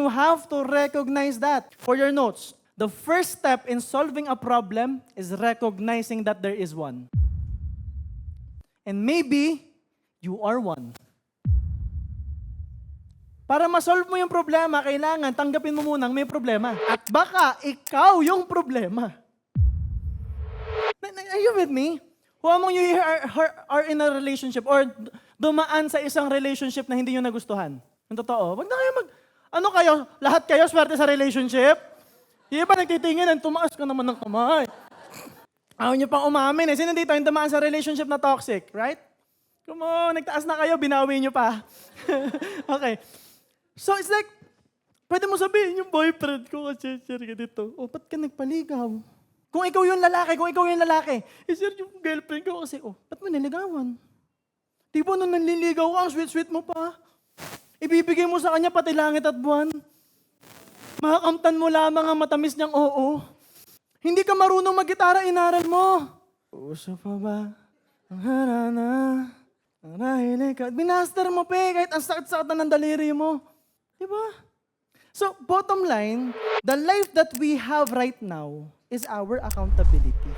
you have to recognize that. For your notes, the first step in solving a problem is recognizing that there is one. And maybe you are one. Para ma-solve mo yung problema, kailangan tanggapin mo munang may problema. At baka ikaw yung problema. Are you with me? Who among you here are in a relationship or dumaan sa isang relationship na hindi nyo nagustuhan? Ang totoo, wag na kayo ano kayo, lahat kayo swerte sa relationship? Hindi ba nagtitingin and tumaas ka naman ng kamay? Ayaw nyo pang umamin eh. Sino dito yung dumaan sa relationship na toxic, right? Come on, nagtaas na kayo, binawi nyo pa. Okay. So it's like, pwede mo sabihin yung boyfriend ko kasi sir ganito. O, ba't ka nagpaligaw? Kung ikaw yung lalaki, sir yung girlfriend ko kasi, ba't mo niligawan? Di ba nung nanliligaw ka, ang sweet-sweet mo pa? Ibibigay mo sa kanya pati langit at buwan. Makakamtan mo lamang ang matamis niyang oo. Hindi ka marunong mag-gitara, inaral mo. Puso pa ba ang harana? Marahil ikaw. Binaster mo pa kahit ang sakit-sakit na ng daliri mo. Diba? So, bottom line, the life that we have right now is our accountability.